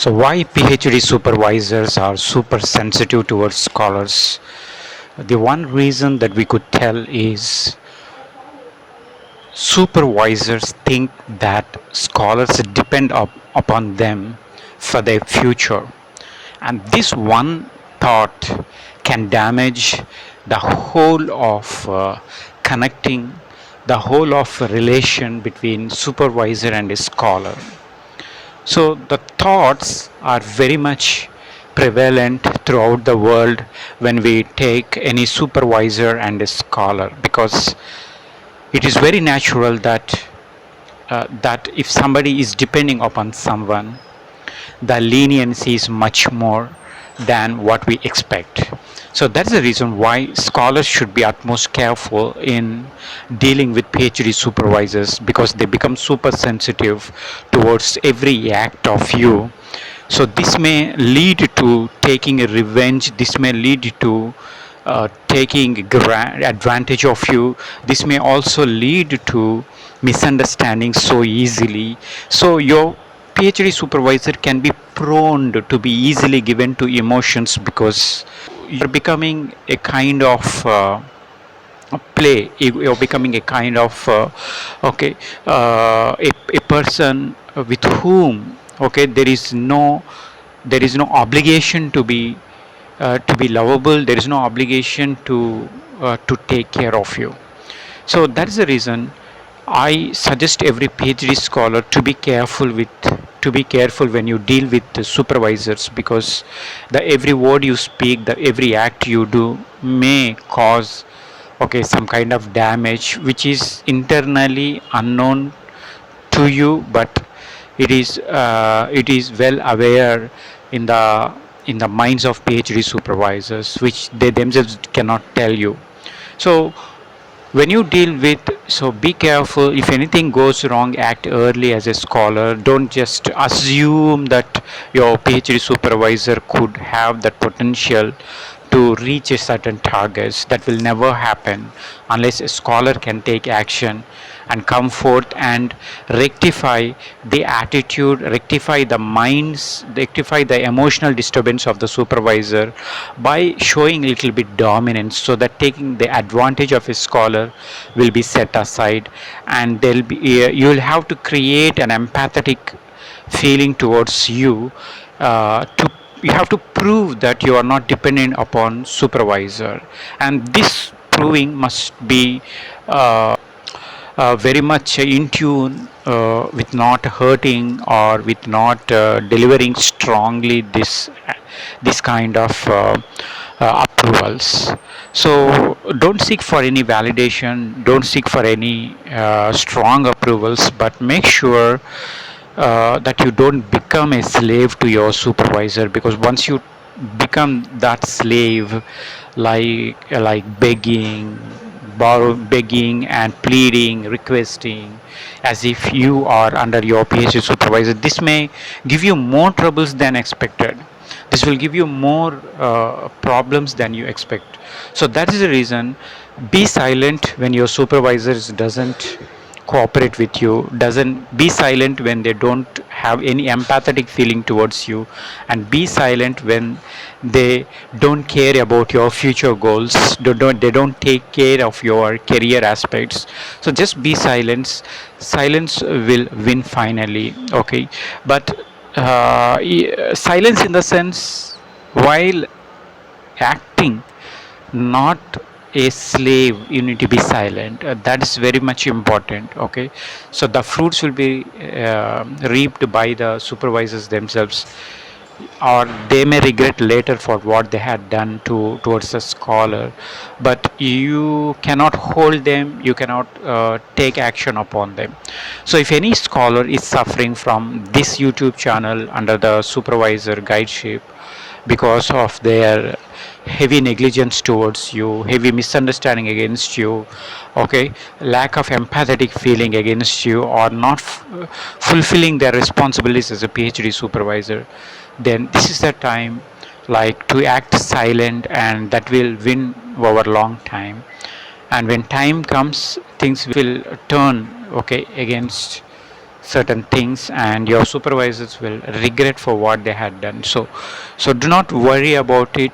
So why PhD supervisors are super sensitive towards scholars? The one reason that we could tell is supervisors think that scholars depend upon them for their future. And this one thought can damage the whole of connecting, the whole of relation between supervisor and a scholar. So the thoughts are very much prevalent throughout the world when we take any supervisor and a scholar, because it is very natural that if somebody is depending upon someone, the leniency is much more than what we expect. So that's the reason why scholars should be utmost careful in dealing with PhD supervisors, because they become super sensitive towards every act of you. So this may lead to taking a revenge. This may lead to taking advantage of you. This may also lead to misunderstanding so easily. So your PhD supervisor can be prone to be easily given to emotions, because you're becoming a kind of play. You're becoming a kind of a person with whom, okay, there is no obligation to be lovable. There is no obligation to take care of you. So that is the reason I suggest every PhD scholar to be careful when you deal with the supervisors, because the every word you speak, the every act you do may cause, okay, some kind of damage which is internally unknown to you, but it is well aware in the minds of PhD supervisors, which they themselves cannot tell you. So when you deal with, so be careful. If anything goes wrong, act early as a scholar. Don't just assume that your PhD supervisor could have that potential to reach a certain targets. That will never happen unless a scholar can take action and come forth and rectify the attitude, rectify the minds, rectify the emotional disturbance of the supervisor by showing a little bit dominance, so that taking the advantage of a scholar will be set aside, and you'll have to create an empathetic feeling towards you. To You have to prove that you are not dependent upon supervisor, and this proving must be very much in tune with not hurting or with not delivering strongly this kind of approvals. So don't seek for any validation, don't seek for any strong approvals, but make sure that you don't become a slave to your supervisor, because once you become that slave, like begging and pleading, requesting, as if you are under your PhD supervisor, this may give you more troubles than expected. This will give you more problems than you expect. So that is the reason, be silent when your supervisors doesn't cooperate with you. Doesn't Be silent when they don't have any empathetic feeling towards you, and be silent when they don't care about your future goals. They don't take care of your career aspects. So just be silent. Silence will win finally, okay? But silence in the sense, while acting, not a slave, you need to be silent. That is very much important, okay? So the fruits will be reaped by the supervisors themselves, or they may regret later for what they had done towards a scholar. But you cannot hold them, you cannot take action upon them. So if any scholar is suffering from this YouTube channel under the supervisor guideship, because of their heavy negligence towards you, heavy misunderstanding against you, okay, lack of empathetic feeling against you, or not fulfilling their responsibilities as a PhD supervisor, then this is the time, like, to act silent, and that will win over long time. And when time comes, things will turn, okay, against certain things, and your supervisors will regret for what they had done. So do not worry about it.